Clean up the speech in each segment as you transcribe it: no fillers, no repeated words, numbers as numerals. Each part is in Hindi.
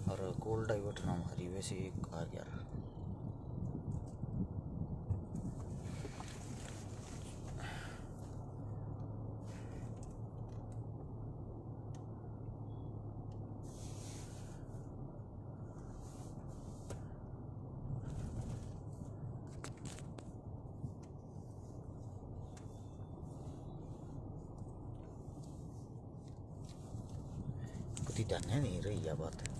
और कॉल डाइवर्ट नाम हरी वैसे एक आ गया। ध्यान नहीं रही यह बात है।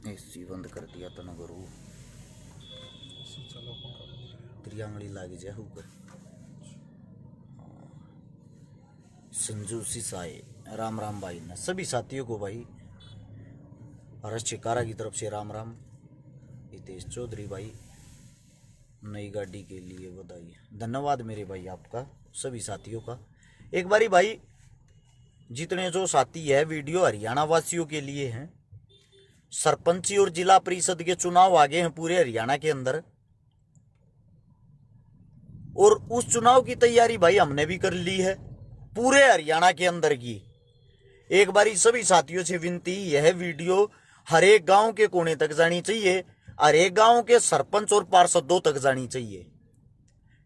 एसी बंद कर दिया तो न गुरु त्रियांगली लागी जाए ऊपर। संजू सिसाए राम राम भाई ने सभी साथियों को भाई हर्ष चिकारा की तरफ से राम राम। हितेश चौधरी भाई नई गाड़ी के लिए बधाई। धन्यवाद मेरे भाई आपका सभी साथियों का। एक बारी भाई जितने जो साथी है वीडियो हरियाणा वासियों के लिए हैं। सरपंची और जिला परिषद के चुनाव आगे हैं पूरे हरियाणा के अंदर और उस चुनाव की तैयारी भाई हमने भी कर ली है पूरे हरियाणा के अंदर की। एक बारी सभी साथियों से विनती, यह वीडियो हर एक गांव के कोने तक जानी चाहिए, हर एक गांव के सरपंच और पार्षदों तक जानी चाहिए।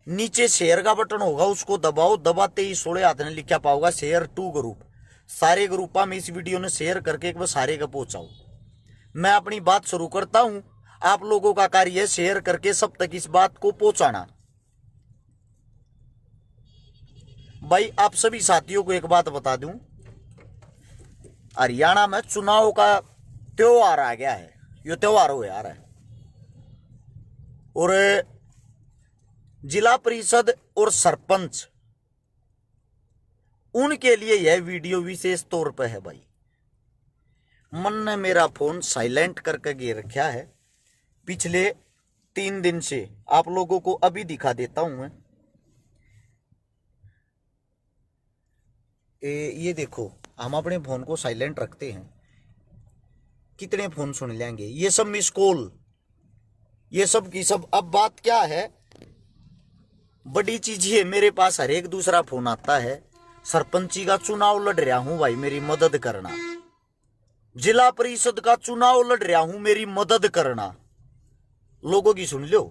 नीचे शेयर का बटन होगा उसको दबाओ, दबाते ही 16 हाथ ने लिखा पाओगा शेयर टू ग्रुप। सारे ग्रुपा में इस वीडियो ने शेयर करके एक बार सारे का पहुंचाओ। मैं अपनी बात शुरू करता हूं, आप लोगों का कार्य है शेयर करके सब तक इस बात को पहुंचाना। भाई आप सभी साथियों को एक बात बता दूं, हरियाणा में चुनाव का त्योहार आ गया है। ये त्योहार हो आ रहा है और जिला परिषद और सरपंच उनके लिए यह वीडियो विशेष तौर पर है। भाई मन ने मेरा फोन साइलेंट करके गे रखा है पिछले 3 दिन से। आप लोगों को अभी दिखा देता हूं मैं। ये देखो हम अपने फोन को साइलेंट रखते हैं, कितने फोन सुन लेंगे। ये सब मिस कॉल, ये सब की सब। अब बात क्या है, बड़ी चीज है मेरे पास हर एक दूसरा फोन आता है। सरपंची का चुनाव लड़ रहा हूं भाई मेरी मदद करना। जिला परिषद का चुनाव लड़ रहा हूं मेरी मदद करना। लोगों की सुन लो,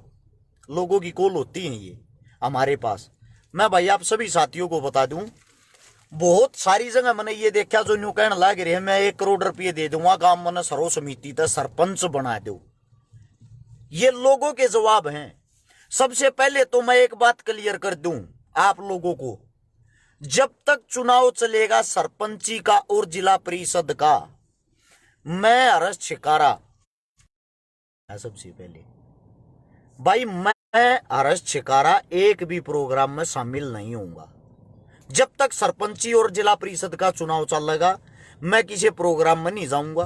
लोगों की कॉल होती है ये हमारे पास। मैं भाई आप सभी साथियों को बता दूं, बहुत सारी जगह मैंने ये देखा जो न्यू कहने लग रहे हैं मैं 1 करोड़ रुपये दे दूंगा गांव मैंने सरो समिति तक सरपंच बना दो। ये लोगों के जवाब हैं। सबसे पहले तो मैं एक बात क्लियर कर दूं आप लोगों को, जब तक चुनाव चलेगा सरपंची का और जिला परिषद का, मैं हर्ष छिकारा सबसे पहले भाई मैं हर्ष छिकारा एक भी प्रोग्राम में शामिल नहीं होऊंगा। जब तक सरपंची और जिला परिषद का चुनाव चलेगा मैं किसी प्रोग्राम में नहीं जाऊंगा।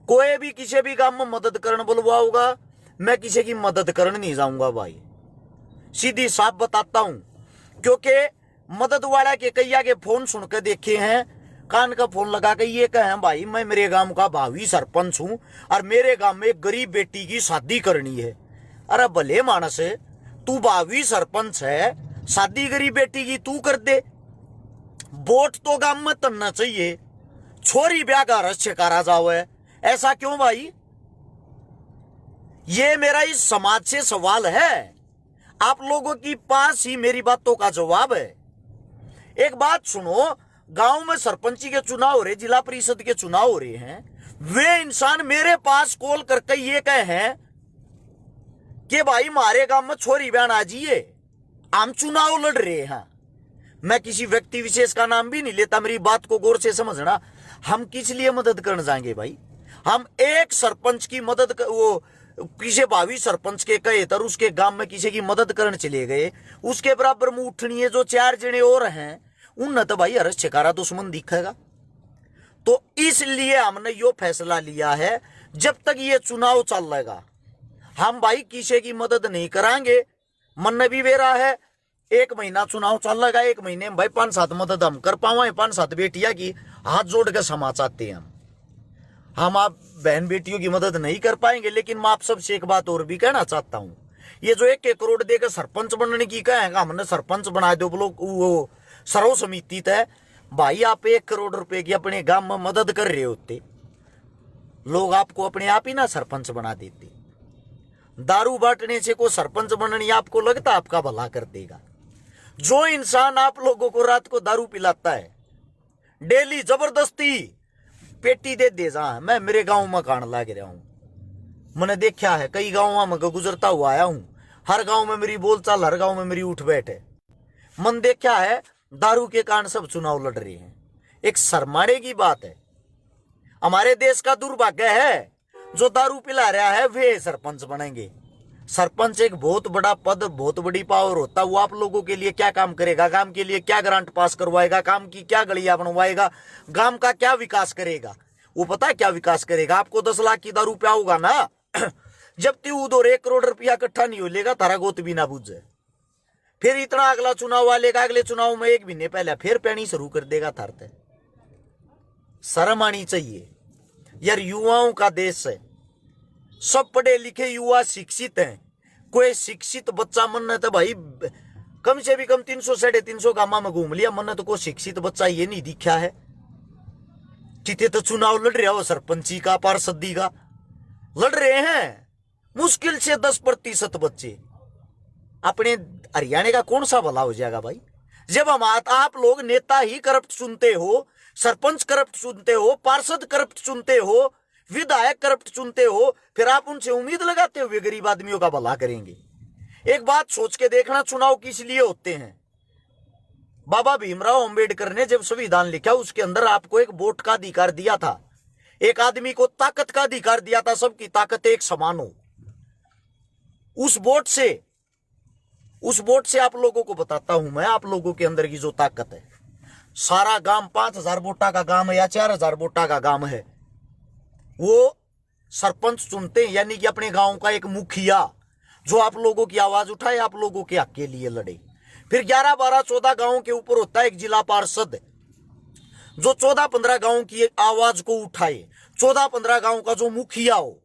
कोई भी किसी भी काम में मदद करने बुलवाओगा मैं किसी की मदद करने नहीं जाऊंगा भाई, सीधी साफ बताता हूं। क्योंकि मदद वाला के कैया के फोन सुन के देखे हैं, कान का फोन लगा के ये कहें भाई मैं मेरे गांव का भावी सरपंच हूं और मेरे गांव में एक गरीब बेटी की शादी करनी है। अरे भले मानस है, तू भावी सरपंच है, शादी गरीब बेटी की तू कर दे। वोट तो गांव में तनना चाहिए, छोरी ब्याह का रस छिकारा जाओ है। ऐसा क्यों भाई? ये मेरा इस समाज से सवाल है, आप लोगों के पास ही मेरी बातों का जवाब है। एक बात सुनो, गांव में सरपंची के चुनाव हो रहे, जिला परिषद के चुनाव हो रहे हैं, वे इंसान मेरे पास कॉल करके ये कहे हैं कि भाई हमारे गांव में छोरी बहन आ जाइए, हम चुनाव लड़ रहे हैं। मैं किसी व्यक्ति विशेष का नाम भी नहीं लेता, मेरी बात को गौर से समझना। हम किस लिए मदद करने जाएंगे भाई? हम एक सरपंच की मदद वो किसी भावी सरपंच के कहे तर उसके गांव में किसी की मदद करने चले गए, उसके बराबर में उठनी है जो 4 जने और हैं, उन तो भाई हर्ष छिकारा दुश्मन दिखेगा। तो इसलिए हमने यो फैसला लिया है जब तक ये चुनाव चलेगा हम भाई किसी की मदद नहीं कराएंगे। मन भी मेरा है एक महीना चुनाव चल लगा, 1 महीने में भाई 5-7 मदद हम कर पावे, 5-7 बेटिया की हाथ जोड़ के क्षमा चाहते हैं हम आप बहन बेटियों की मदद नहीं कर पाएंगे। लेकिन मैं आप सबसे एक बात और भी कहना चाहता हूं, ये जो 1-1 करोड़ देकर सरपंच बनने की कहेगा, हमने सरपंच बना दो लोग, वो सर्व समिति तय भाई, आप 1 करोड़ रुपए की अपने गांव में मदद कर रहे होते, लोग आपको अपने आप ही ना सरपंच बना देते। दारू बांटने से कोई सरपंच बनने आपको लगता आपका भला कर देगा? जो इंसान आप लोगों को रात को दारू पिलाता है, डेली जबरदस्ती पेटी दे जा, मैं मेरे गांव में खान लाग रहा हूं, मैंने देखा है, कई गांवों में गुजरता हुआ आया हूं, हर गांव में मेरी बोलचाल, हर गांव में मेरी उठ बैठ है। मन देखा है दारू के कारण सब चुनाव लड़ रहे हैं। एक शर्माने की बात है, हमारे देश का दुर्भाग्य है जो दारू पिला रहा है वे सरपंच बनेंगे। सरपंच एक बहुत बड़ा पद, बहुत बड़ी पावर होता है। वो आप लोगों के लिए क्या काम करेगा, गांव के लिए क्या ग्रांट पास करवाएगा, काम की क्या गलियां बनवाएगा, गांव का क्या विकास करेगा? वो पता है क्या विकास करेगा? आपको 10 लाख की दारू पियाऊगा ना जब तक उधर 1 करोड़ रुपया इकट्ठा नहीं हो लेगा, तारा गोत भी ना बुझे, फिर इतना अगला चुनाव वालेगा, अगले चुनाव में 1 महीने पहले फिर पैनी शुरू कर देगा थारते। शर्म आनी चाहिए यार, युवाओं का देश है, सब पढ़े लिखे युवा शिक्षित हैं। कोई शिक्षित बच्चा मन तो भाई कम से भी कम 300-350 गामा में घूम लिया, मन तो कोई शिक्षित बच्चा ये नहीं दिखा है। चिते तो चुनाव लड़ रहा हो सरपंची का, पार्षदी का लड़ रहे हैं, मुश्किल से 10% बच्चे। अपने हरियाणा का कौन सा भला हो जाएगा भाई, जब हम आप लोग नेता ही करप्ट चुनते हो, सरपंच करप्ट चुनते हो, पार्षद करप्ट चुनते हो, विधायक करप्ट चुनते हो, फिर आप उनसे उम्मीद लगाते हो वे गरीब आदमियों का भला करेंगे? एक बात सोच के देखना, चुनाव किस लिए होते हैं? बाबा भीमराव अंबेडकर ने जब संविधान लिखा, उसके अंदर आपको एक वोट का अधिकार दिया था, एक आदमी को ताकत का अधिकार दिया था, सबकी ताकत एक समान हो। उस वोट से आप लोगों को बताता हूं मैं, आप लोगों के अंदर की जो ताकत है। सारा गांव 5000 वोटा का गांव है या 4000 वोटा का गांव है, वो सरपंच चुनते हैं, यानी कि अपने गांव का एक मुखिया जो आप लोगों की आवाज उठाए, आप लोगों के हक के लिए लड़े। फिर 11, 12, 14 गांव के ऊपर होता है एक जिला पार्षद जो 14-15 गांव की आवाज को उठाए, 14-15 गांव का जो मुखिया हो।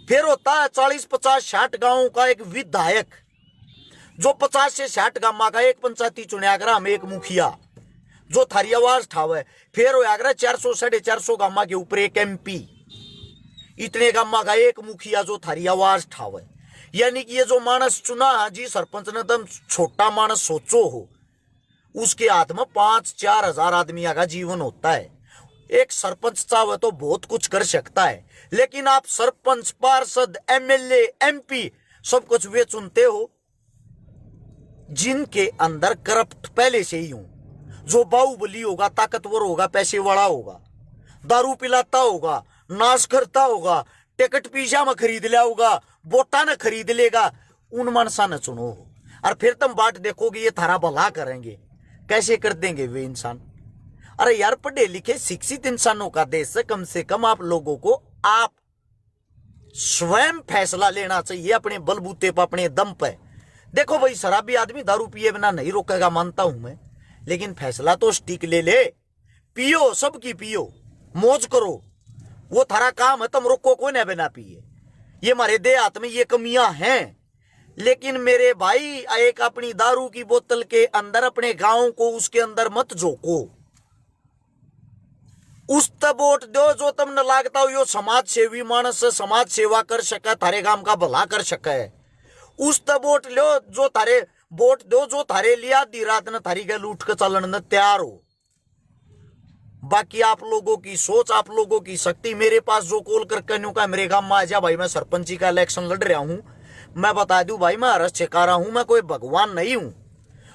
फिर होता है 40, 50, 60 गांव का एक विधायक जो 50 से 60 गांव का एक पंचायती चुनियागरा में एक मुखिया जो थारी आवाज ठावे। फिर हो 400-450 गांव के ऊपर एक MP, इतने गांव का एक मुखिया जो थारी आवाज ठावे। यानी कि ये जो मानस चुना जी सरपंच ने, तुम छोटा मानस सोचो हो, उसके हाथ में 5-4 हजार आदमी का जीवन होता है। एक सरपंच चाहे तो बहुत कुछ कर सकता है, लेकिन आप सरपंच, पार्षद, MLA, MP सब कुछ वे चुनते हो जिनके अंदर करप्ट पहले से ही हो, जो बाहुबली होगा, ताकतवर होगा, पैसे वाला होगा, दारू पिलाता होगा, नाश करता होगा, टिकट पिज्जा में खरीद लिया होगा, वोटा न खरीद लेगा, उन मनसा न चुनो। और फिर तुम बात देखोगे ये थारा भला करेंगे, कैसे कर देंगे वे इंसान? अरे यार, पढ़े लिखे शिक्षित इंसानों का देश है, कम से कम आप लोगों को आप स्वयं फैसला लेना चाहिए अपने बलबूते पर, अपने दम पे। देखो भाई, शराबी आदमी दारू पिए बिना नहीं रोकेगा, मानता हूं मैं, लेकिन फैसला तो स्टिक ले पियो, सबकी पियो, मौज करो, वो थारा काम है, तुम रोको कोई ना बिना पिए। ये हमारे देहात में ये कमियां हैं। लेकिन मेरे भाई, एक अपनी दारू की बोतल के अंदर अपने गांव को उसके अंदर मत झोंको, उस तब वोट दो जो तुमने लागता हो यो समाज सेवी मानस, समाज सेवा कर सके, थारे गांव का भला कर सके। उस तब वोट लो जो थारे वोट दो जो थारे लिए आधी रात ने थारी गल उठ के चलन तैयार हो। बाकी आप लोगों की सोच, आप लोगों की शक्ति। मेरे पास जो कॉल करके न्यू का मेरे गांव में आ जा भाई, मैं सरपंची का इलेक्शन लड़ रहा हूं, मैं बता दूं भाई, मैं हरस छिका रहा हूं, मैं कोई भगवान नहीं हूं।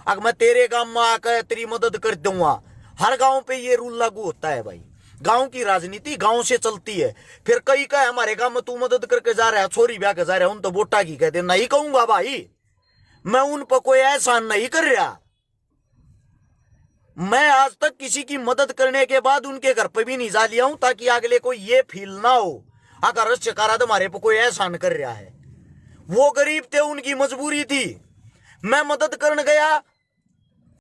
अगर मैं तेरे गांव में आकर तेरी मदद कर दूंगा, हर गांव पे ये रूल लागू होता है भाई। गांव की राजनीति गांव से चलती है। फिर कई का हमारे गांव में तू मदद करके जा रहा है, छोरी ब्याह के जा रहा है, उन तो वोटा की कहते नहीं कहूंगा भाई, मैं उन पर कोई एहसान नहीं कर रहा। मैं आज तक किसी की मदद करने के बाद उनके घर पे भी नहीं जा लिया हूं, ताकि अगले को ये फील ना हो अगर चकारा तुम्हारे पे कोई एहसान कर रहा है। वो गरीब थे, उनकी मजबूरी थी। मैं मदद करने गया